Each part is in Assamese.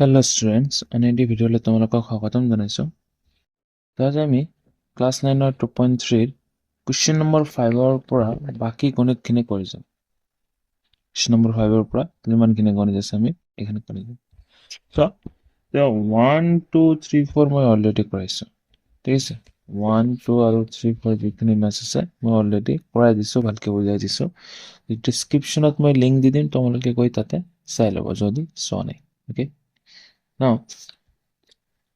হেল্ল' ষ্টুডেণ্টছ, এনএডি ভিডিঅ'লৈ তোমালোকক স্বাগতম জনাইছোঁ। আজি আমি ক্লাছ 9ৰ 2.3 কুৱেশ্যন নম্বৰ 5ৰ পৰা বাকী গণিতখিনি কৰি যাম। কুৱেশ্যন নম্বৰ 5ৰ পৰা যিমানখিনি গণিত আছে আমি এইখিনি কৰি যাম। চ' 1, 2, 3, 4 মই অলৰেডি কৰাইছোঁ, ঠিক আছে। 1, 2 আৰু 3, 4 যিখিনি মেথছ আছে মই অলৰেডি কৰাই দিছোঁ, ভালকৈ বুজাই দিছোঁ। ডিছক্ৰিপশ্যনত মই লিংক দি দিম, তোমালোকে গৈ তাতে চাই ল'ব যদি চোৱা নাই, অ'কে। Now,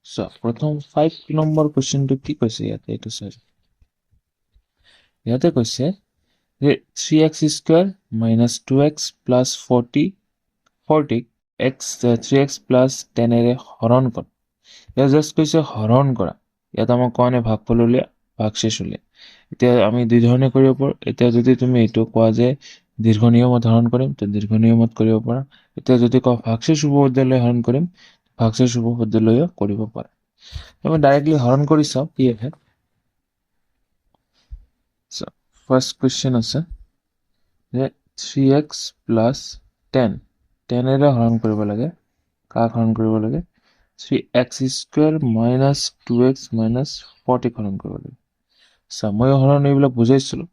so প্ৰথম 5 নম্বৰ কুৱেশ্যনটো কি কৈছে ইয়াতে এইটো চাই। ইয়াতে কৈছে যে 3x square minus 2x plus 40 x 3x plus 10 হৰণ কৰা। ইয়াত জাষ্ট কৈছে হৰণ কৰা, ইয়াত আমাক কোৱা নাই ভাগফল উলিয়া ভাগশেষ উলিয়া। এতিয়া আমি দুই ধৰণে কৰিব পাৰোঁ। এতিয়া যদি তুমি এইটো কোৱা যে দীৰ্ঘ নিয়মত হৰণ কৰিম তো দীৰ্ঘ নিয়মত কৰিব পাৰা। এতিয়া যদি কোৱা ভাগশেষ উপপাদ্যলৈ হৰণ কৰিম, ভাগশেষ উপপাদ্যলৈও কৰিব পাৰা। আমি ডাইৰেক্টলি হৰণ কৰি চাওঁ কি আহে। ফাৰ্ষ্ট কুৱেশ্যন আছে যে 3x প্লাছ 10 হৰণ কৰিব লাগে। কাক হৰণ কৰিব লাগে? 3x square minus 2x minus 40 হৰণ কৰিব লাগে। মই হৰণ এইবিলাক বুজাইছিলোঁ।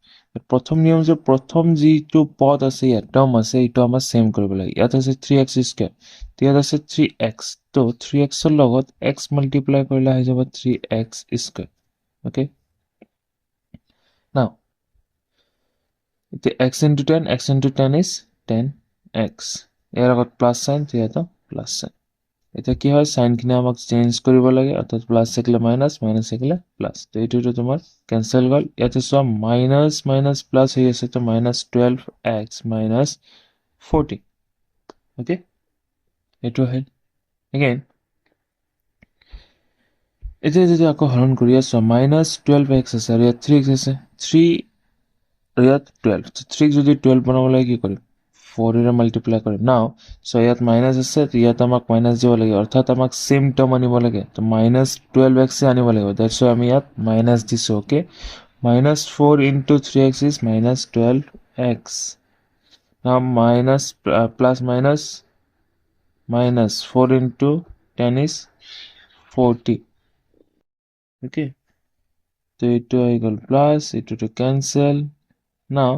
প্ৰথম নিয়ম যে প্ৰথম যিটো পদ আছে ইয়াত টাৰ্ম আছে এইটো আমাৰ চেম কৰিব লাগে। ইয়াত আছে 3x স্কুৱেৰ, ইয়াত আছে 3x, তো 3xৰ লগত x মাল্টিপ্লাই কৰিলে আহি যাব 3x স্কুৱেৰ, অ'কে। নাও এতিয়া x into 10 is 10x, ইয়াৰ আগত প্লাছ চাইন, ইয়াতো প্লাছ চাইন। এতিয়া কি হয়, চাইনখিনি আমাক চেঞ্জ কৰিব লাগে, অৰ্থাৎ প্লাছ থাকিলে মাইনাছ, মাইনাছ থাকিলে প্লাছ। তো এইটোতো তোমাৰ কেঞ্চেল গ'ল। ইয়াতে চোৱা মাইনাছ মাইনাছ প্লাছ হৈ আছে, তো মাইনাছ 12x মাইনাছ 40, অ'কে। এইটো আহিল এগেইন। এতিয়া যদি আকৌ হৰণ কৰি আছো, মাইনাছ 12x আছে আৰু ইয়াত 3x আছে, 3 ইয়াত 12, 3 যদি 12 বনাব লাগে কি কৰিম? 4 মাল্টিপ্লাই কৰিম। নাও চ' ইয়াত মাইনাছ আছে, ইয়াত আমাক মাইনাছ দিব লাগে, অৰ্থাৎ আমাক চেম টাৰ্ম আনিব লাগে। তো মাইনাছ 12x আনিব লাগিব, দ্যাটছ ৱাই আমি ইয়াত মাইনাছ দিছোঁ, okay. Minus 4 into 3x is minus 12x. নাও minus plus minus minus 4 into 10 is 40, okay. তো এইটো আহি গ'ল প্লাছ, এইটোতো cancel. Now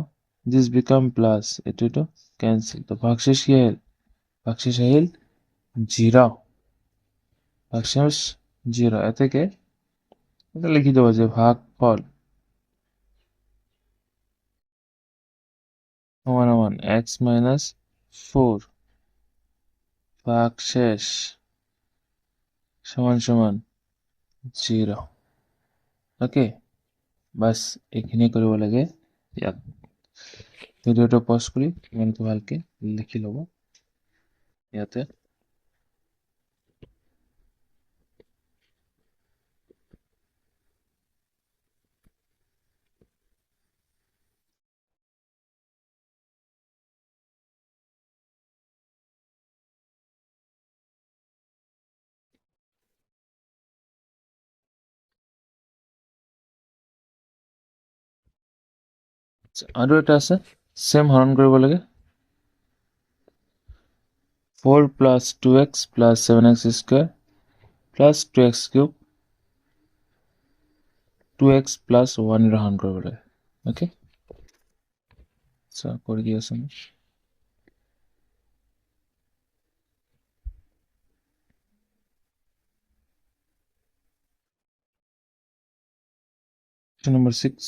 this become plus, এটো cancel, তো ভাগশেষ কি আহিল? ভাগশেষ আহিল 0, ভাগশেষ 0। এতেকে এটা লিখি দেব যে ভাগফল সমান সমান x minus 4 ভাগশেষ সমান সমান 0, ওকে। বাস এইখিনি কৰিব লাগে। ইয়াত ভিডিওটো পজ কৰি ইমানটো ভালকে লিখি ল'ব ইয়াতে। আৰু এটা আছে সেম হৰণ কৰিব লাগে। 4 plus 2x plus 7x square plus 2x cube 2x plus 1 হৰণ কৰিব লাগে, ওকে। সো কৰি দি আছো। Question number 6.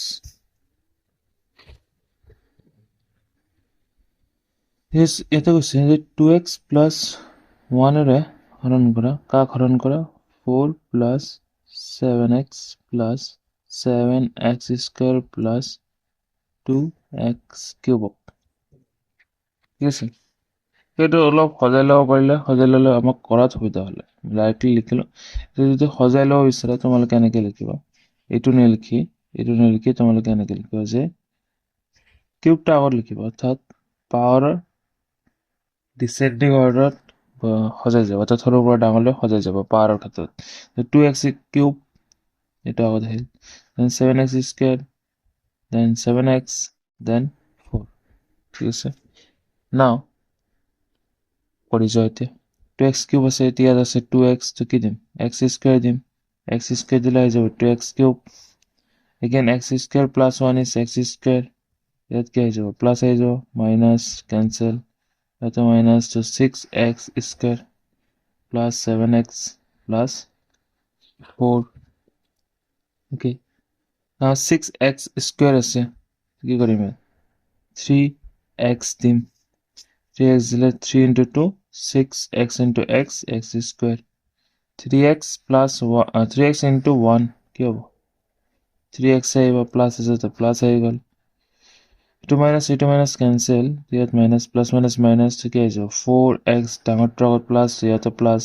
Yes, এটা কৈছে যে 2x plus 1 ৰে হৰণ কৰা, কাক হৰণ কৰা? 4 plus 7x plus 7x square plus 2x cube, ঠিক আছে। সেইটো অলপ সজাই ল'ব পাৰিলে, সজাই ল'লে আমাক কৰাত সুবিধা হ'লে ডাইৰেক্টলি লিখিলোঁ। যদি সজাই ল'ব বিচাৰে তোমালোকে এনেকৈ লিখিবা, এইটো নিলিখি তোমালোকে এনেকৈ লিখিবা যে কিউবটা আগত লিখিবা, অৰ্থাৎ পাৱাৰৰ ডিচেন্ডিং অৰ্ডাৰত সজাই যাব, অৰ্থাৎ সৰুৰ পৰা ডাঙৰলৈ সজাই যাব পাৱাৰৰ ক্ষেত্ৰত। 2x কিউব এইটো আগত আহিল, then 7x square, then 7x, then 4, ঠিক আছে। নাও কৰি যোৱা এতিয়া 2x কিউব আছে, এতিয়া ইয়াত আছে 2x, তো কি দিম, x স্কুৱেৰ দিম, x স্কুৱেৰ দিলে হৈ যাব 2x cube, again x square plus 1 is x square, ইয়াত কি হৈ যাব, প্লাছ হৈ যাব, মাইনাছ কেঞ্চেল, ইয়াতে মাইনাছ, তো 6x square plus 7x plus 4, okay, now 6x square আছে, কি কৰিম ইয়াত 3x দিম, 3x দিলে 3 into 2 6x into x x square 3x plus 3x into 1 কি হ'ব 3x আহিব প্লাছ আছে তো প্লাছ আহি গ'ল, এইটো মাইনাছ কেঞ্চেল, ইয়াত মাইনাছ প্লাছ মাইনাছ মাইনাছ কি আহি যাব 4x ডাঙৰটোৰ আগত প্লাছ, ইয়াতে প্লাছ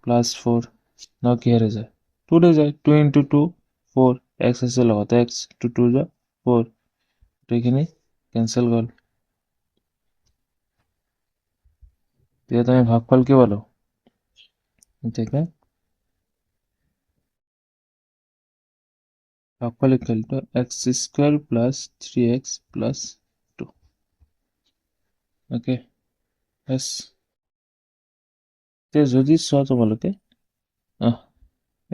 প্লাছ 4, ন কি হৈ যায় 2 হৈ যায়, 2 into 2 4, x আছে লগতে x 2 2 যা 4, এইখিনি কেঞ্চেল গ'ল, ইয়াত আমি ভাগফল কি পালো, এতিয়া ভাগফল equal to x square plus 3x plus 2, okay, yes, এতিয়া যদি চোৱা তোমালোকে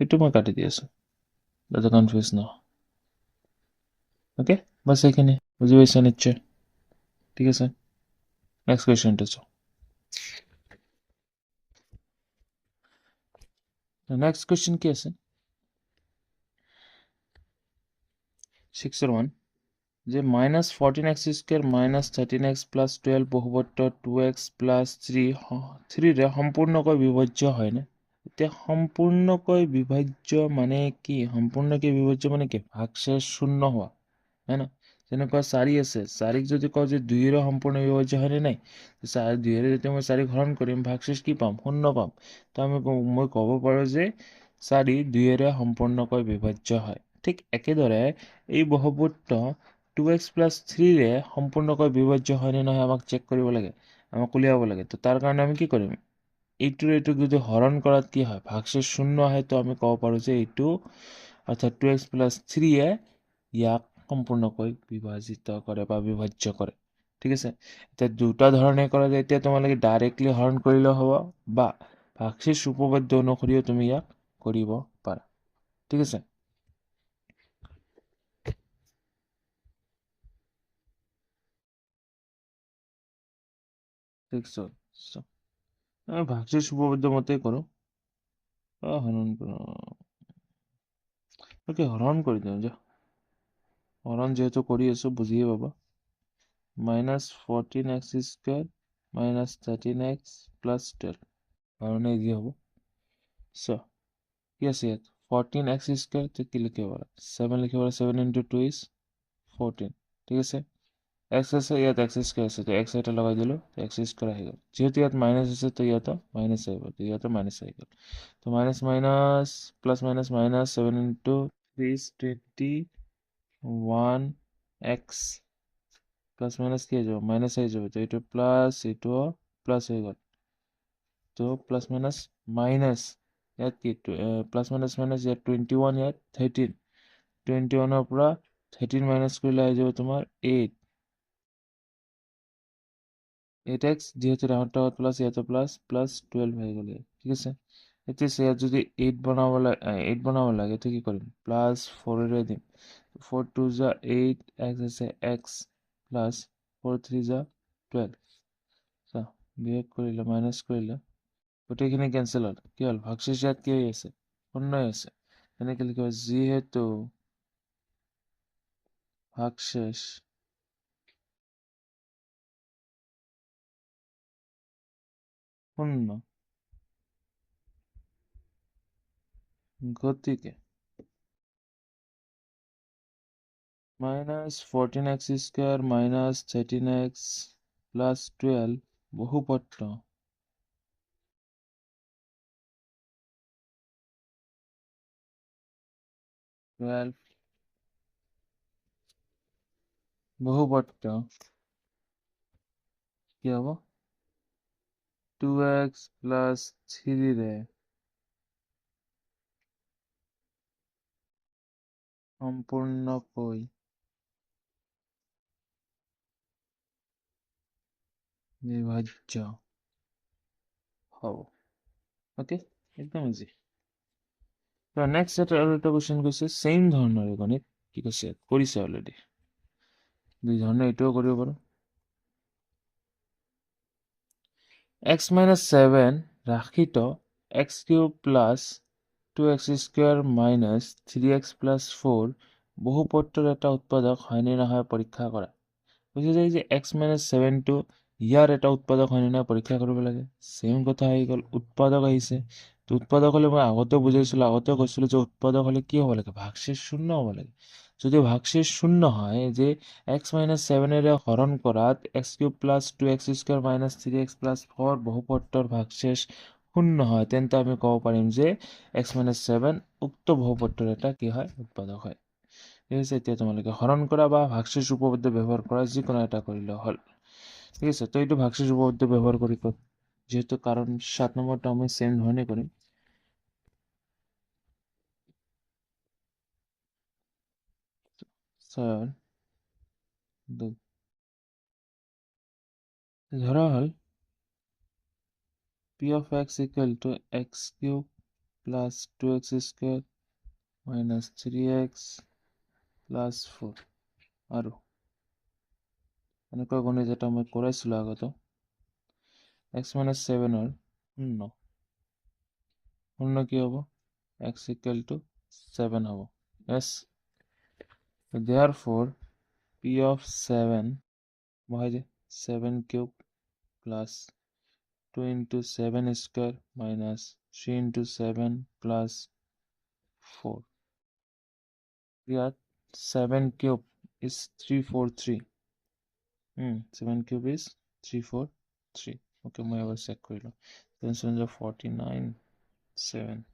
এইটো মই কাটি দি আছো যাতে কনফিউজ নহয়, অ'কে, বাছ এইখিনি বুজি পাইছা নিশ্চয়, ঠিক আছে, নেক্সট কুৱেশ্যনটো চাওঁ, নেক্সট কুৱেশ্যন কি আছে 6-1 যে minus 14x square minus 13x plus 12 বহুপত্ৰ 2x প্লাছ 3ৰে সম্পূৰ্ণকৈ বিভাজ্য হয়নে, এতিয়া সম্পূৰ্ণকৈ বিভাজ্য মানে কি, সম্পূৰ্ণকৈ বিভাজ্য মানে কি, ভাগশেষ শূন্য হোৱা, হয় না, যেনেকুৱা 4 আছে, 4ক যদি কওঁ যে 2ৰে সম্পূৰ্ণ বিভাজ্য হয়নে নাই, 2ৰে যেতিয়া মই 4 হৰণ কৰিম ভাগশেষ কি পাম, শূন্য পাম, তো মই ক'ব পাৰোঁ যে 4 2ৰে সম্পূৰ্ণকৈ বিভাজ্য হয়, ঠিক একেদৰে এই বহুপূত্ৰ 2x প্লাছ 3ৰে সম্পূৰ্ণকৈ বিভাজ্য হয়নে নহয় আমাক চেক কৰিব লাগে, আমাক উলিয়াব লাগে, তো তাৰ কাৰণে আমি কি কৰিম, এইটোক যদি হৰণ কৰাত কি হয় ভাগশেষ শূন্য আহে, তো আমি ক'ব পাৰোঁ যে এইটো অৰ্থাৎ 2x প্লাছ 3য়ে ইয়াক সম্পূৰ্ণকৈ বিভাজিত কৰে বা বিভাজ্য কৰে, ঠিক আছে, এতিয়া দুটা ধৰণে কৰা যায়, এতিয়া তোমালোকে ডাইৰেক্টলি হৰণ কৰিলেও হ'ব বা ভাগশেষ উপপাদ্য অনুসৰিও তুমি ইয়াক কৰিব পাৰা, ঠিক আছে, ভাগশেষ উপপাদ্য মতে কৰোঁ, হৰণ কৰোঁ, হৰণ কৰি দিওঁ যা, হৰণ যিহেতু কৰি আছো বুজিয়ে পাবা, minus 14x square minus 13x plus 12, হৰণে ইজি হ'ব, চ কি আছে ইয়াত 14x স্কুৱেৰ, তো কি লিখিব পাৰা 7 লিখিব পাৰা, 7 into 2 is 14, ঠিক আছে, x আছে ইয়াত x স্কুৱেৰ আছে, তো x এটা লগাই দিলোঁ, x স্কুৱেৰ আহি গ'ল, যেহেতু ইয়াত মাইনাছ আছে তো ইয়াতো মাইনাছ আহিব, তো ইয়াতো মাইনাছ আহি গ'ল, তো minus minus plus minus minus 7 into 3 is 21x plus minus কি হৈ যাব মাইনাছ আহি যাব, তো এইটো প্লাছ এইটো প্লাছ হৈ গ'ল, তো প্লাছ মাইনাছ মাইনাছ ইয়াত কি প্লাছ মাইনাছ মাইনাছ ইয়াত 21, ইয়াত 13, 21ৰ পৰা 13 মাইনাছ কৰিলে আহি যাব তোমাৰ 8x, যিহেতু ডাঙৰটো প্লাছ ইয়াতে প্লাছ প্লাছ 12 হৈ গ'ল, ঠিক আছে, এতিয়া ইয়াত যদি 8 বনাব লাগে তো কি কৰিম প্লাছ 4ৰে দিম, 4 2 যা 8, x আছে x প্লাছ 4 3 যা 12, বিয়োগ কৰিলে মাইনাছ কৰিলে গোটেইখিনি কেঞ্চেল হ'ল, কি হ'ল ভাগশেষ ইয়াত কি হৈ আছে শূন্য হৈ আছে, এনেকৈ লিখিব যিহেতু ভাগশেষ শূন্য, গতিকে minus 14x square minus 13x plus 12 বহুপত্ৰ 12 বহুপত্ৰ কি হ'ব 2x প্লাছ 3ৰে সম্পূৰ্ণকৈ বিভাজ্য হ'ব। ওকে একদম ইজি তো নেক্সট আৰু এটা কোৱেশ্চন কৈছে সেম ধৰণৰ গণিত কি কৈছে কৰিছে অলৰেডি দুই ধৰণৰ এটাও কৰিব পাৰো x minus 7 Rakhit x cube plus 2x square minus 3x plus 4 বহুপদৰ এটা উৎপাদক হয়নে নহয় পৰীক্ষা কৰা বুজি যায় যে x minus 7 টো ইয়াৰ এটা উৎপাদক হয়নে নহয় পৰীক্ষা কৰিব লাগে সেম কথা হৈ গ'ল উৎপাদক আহিছে তো উৎপাদক হলে মই আগতে বুজাইছিলো আগতে কৈছিলো যে উৎপাদক হলে কি হ'ব লাগে ভাগশেষ শূন্য হ'ব লাগে যদি ভাগশেষ শূন্য হয় যে x minus 7 এৰে হৰণ কৰাত x cube plus 2x square minus 3x plus 4 বহুপদৰ ভাগশেষ শূন্য হয় তেন্তে আমি ক'ব পাৰিম যে x minus 7 উক্ত বহুপদৰ এটা কি হয় উৎপাদক হয় ঠিক আছে এতিয়া তোমালোকে হৰণ কৰা বা ভাগশেষ উপপাদ্য ব্যৱহাৰ কৰা যিকোনো এটা কৰিলে হ'ল ঠিক আছে তো এইটো ভাগশেষ উপপাদ্য ব্যৱহাৰ কৰি ক'ত যেহেতু কাৰণ 7 নম্বৰটো আমি সেম ধৰণে কৰিম স্যার ধরা হল p of x equal to x cube plus 2x square minus 3x plus 4 আৰু এনেকুৱা গণিত এটা মই কৰাইছিলো আগতে x minus 7 ৰ শূন্য কি হ'ব x equal to 7 হ'ব yes therefore p of 7 বহাই যে 7 cube plus 2 into 7 square minus 3 into 7 plus 4 ইয়াত 7 cube is 343 7 cube is 343 okay মই এবাৰ চেক কৰিলো 7 7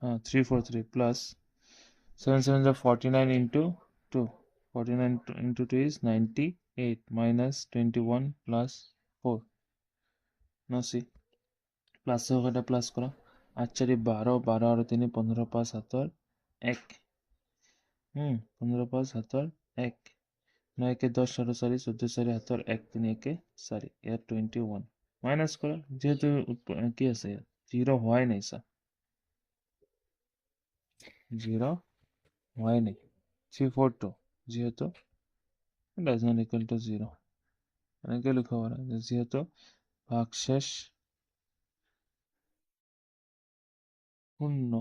343 plus 7 49 into 2 49 into 2 is 98 minus 21 plus 4 no see plus হোক এটা প্লাস কৰা 8 4 12 12 আৰু 3 15 5 7 1 15 5 7 1 9 के 10 আৰু 4 14 4 7 1 3 1 4 ইয়াত 21 মাইনাস কৰা যেহেতু কি আছে ইয়াত 0 হয় নাই সা 0 হয় নাই 342 যেহেতু does not equal to 0 এনেকে লিখব পাৰা যেহেতু ভাগশেষ শূন্য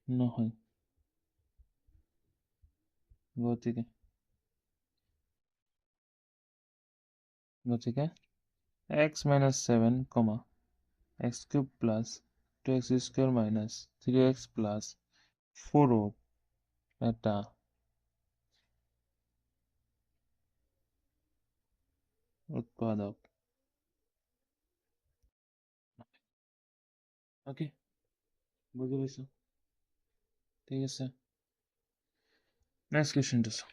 নহয় গতিকে x minus 7 comma x cube plus 2x square minus 3x plus 4 এটা উৎপাদক ওকে বুঝি পাইছো ঠিক আছে নেক্সট কোৱেশ্চনটো চাওঁ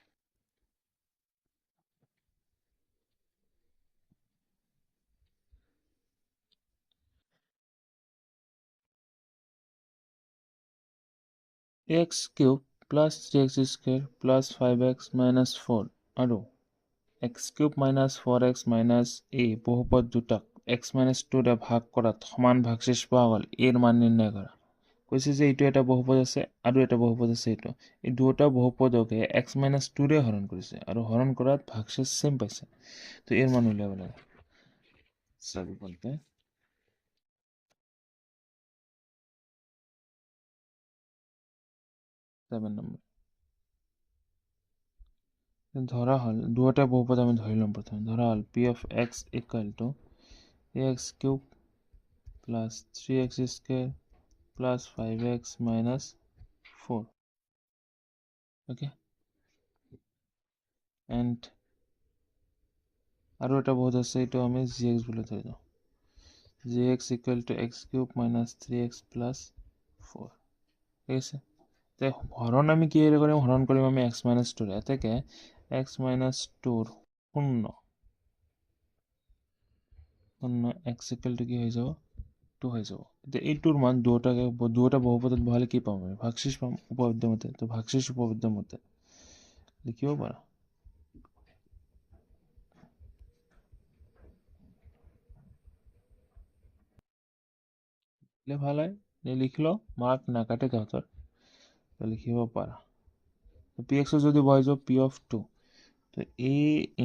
x cube plus 3x square plus 5x minus 4 আৰু x cube minus 4x minus a বহুপদ দুটাক x minus 2 ৰে ভাগ কৰাত সমান ভাগশেষ পোৱা গ'ল এৰ মান নিৰ্ণয় কৰা কৈছে যে এইটো এটা বহুপদ আছে আৰু এটা বহুপদ আছে এইটো এই দুটা বহুপদকে x minus 2 ৰে হৰণ কৰিছে আৰু হৰণ কৰাত ভাগশেষ সেম পাইছে তো এর মান উলিয়াব লাগে সবই বলতে 7 নম্বর ধরা হল দুটা বহুপদ আমি ধৰি লম প্ৰথমে ধৰা হল p of x equal to ax cube plus 3x square plus 5x minus 4 okay and আৰু এটা বহুত আছে এইটো আমি gx বুলি ধৰি লওঁ gx equal to x cube minus 3x plus 4 ঠিক আছে তে হৰণ আমি কি কৰিম হৰণ কৰিম আমি x minus 2 এতেকে x minus 2 শূন্য x equal to কি হৈ যাব 2 হৈ যাব এতিয়া এইটোৰ মান দুটা বহুপদত বহালে কি পাম আমি ভাগশেষ পাম উপপাদ্য মতে তো ভাগশেষ উপপাদ্য মতে লিখিব পাৰা ভাল হয় লিখি লো মাৰ্ক নাকাটে তহঁতৰ লিখিব পাৰা px যদি বহাই যাও p of 2 তো a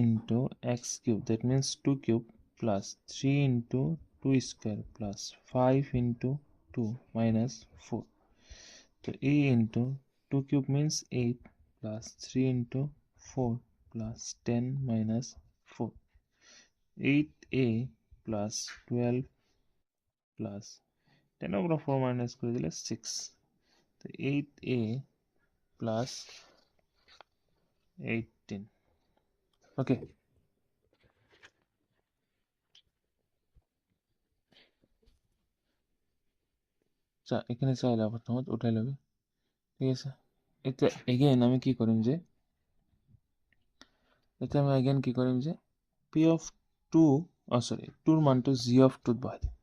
into x cube that means 2 cube plus 3 into 2 square plus 5 into 2 minus 4 so a into 2 cube means 8 plus 3 into 4 plus 10 minus 4 8a plus 12 plus 10 over 4 minus করে দিলে 6 তো 8a plus 18 okay আচ্ছা এখানে চাইলে প্রথমত উঠাই লবি ঠিক আছে এটা এগেইন আমি কি কৰিম যে এটা আমি এগেইন কি কৰিম যে p of 2 সৰি 2 ৰ মানটো g of 2 বহাই দিম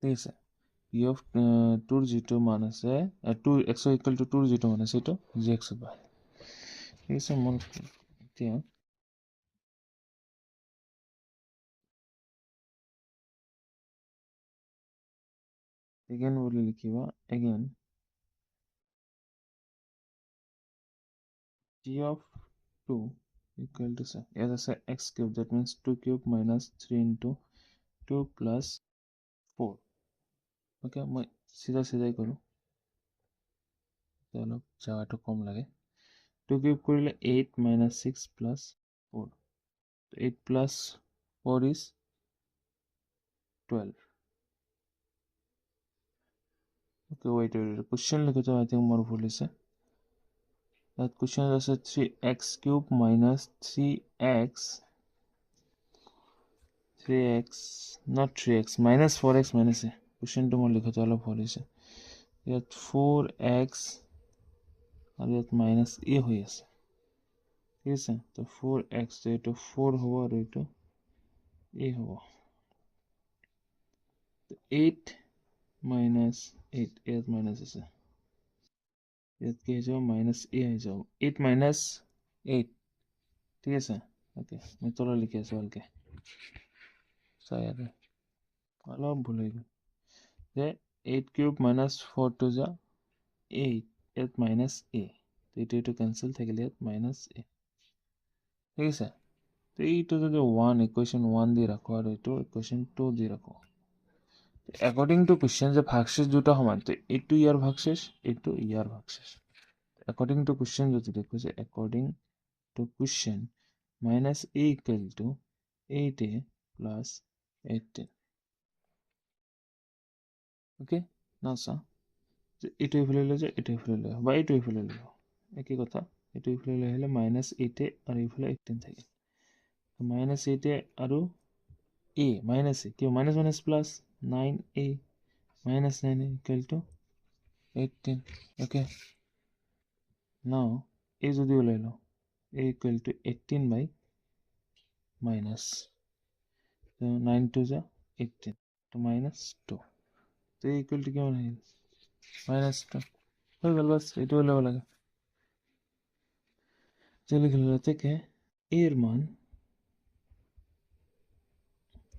ঠিক আছে p of 2 ৰ যেটো মান আছে 2 x equal to 2 ৰ যেটো মান আছে এটো gx বহাই ঠিক আছে মন এতিয়া এগেইন বুলি লিখিবা again g of 2 equal to as x cube that means 2 cube minus 3 into 2 plus 4 okay মই সিধা সিধাই কৰো অলপ জায়গাটো কম লাগে 2 cube কৰিলে 8 minus 6 plus 4 8 plus 4 is 12 okay wait question লিখোতে I think মোৰ ভুল হৈছে that question আছে 3x cube minus 3x not 3x minus 4x minus a question to মোৰ লিখোতে অলপ ভুল হৈছে ইয়াত 4x আৰু ইয়াত minus a হৈ আছে ঠিক আছে তো 4x তো এইটো 4 হ'ব আৰু এইটো a হ'ব 8 minus 8 ইয়াত minus আছে ইয়াত কি হৈ যাব minus a হৈ যাব 8 minus 8 ঠিক আছে ওকে মই তলত লিখি আছো ভালকে চাই ইয়াতে অলপ ভুল হৈ গ'ল যে 8 কিউব minus 4 to যা 8 ইয়াত minus a তো এইটো কেনসেল থাকিলে ইয়াত minus a ঠিক আছে তো এইটো যদি 1 ইকুৱেশ্যন 1 দি ৰাখো আৰু এইটো ইকুৱেশ্যন 2 দি ৰাখো according to question যে ভাগশেষ দুটো সমান তো এইটো ইয়াৰ ভাগশেষ এইটো ইয়াৰ ভাগশেষ according to question যদি দেখো যে according to question minus a equal to 8a plus 18 okay now sir এইটো ইফালে লৈ যায় এইটো ইফালে লৈ বা এইটো ইফালে লৈ একই কথা এইটো ইফালে লৈ আহিলে minus 8a আৰু ইফালে 18 থাকে minus 8a আৰু a minus a কিয় minus minus plus 9a minus 9a equal to 18 okay now a যদি ওলাই লওঁ a equal to 18 by minus so 9 to the 18 to minus 2 so a equal to কিমান আহিল minus 2 হৈ গ'ল বাস এইটো ওলাব লাগে চলে গেল থেকে a এর মান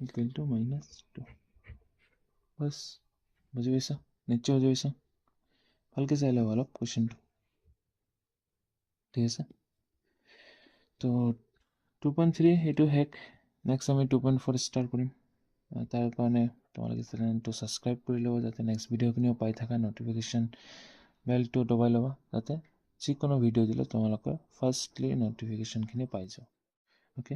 equal to minus 2 বাস বুঝি পাইছা নিশ্চয় বুঝি পাইছা ভালকে চাই লও অলপ কোৱেশ্চনটো ঠিক আছে তো 2.3 এইটো হেক নেক্সট আমি 2.4 ষ্টাৰ্ট কৰিম তাৰ কাৰণে তোমালোকে চেনেলটো ছাবস্ক্ৰাইব কৰি ল'ব যাতে নেক্সট ভিডিঅ'খিনিও পাই থাকা নটিফিকেশ্যন বেলটো দবাই ল'বা যাতে যিকোনো ভিডিঅ' দিলে তোমালোকে ফাৰ্ষ্টলি নটিফিকেশ্যনখিনি পাই যাও অ'কে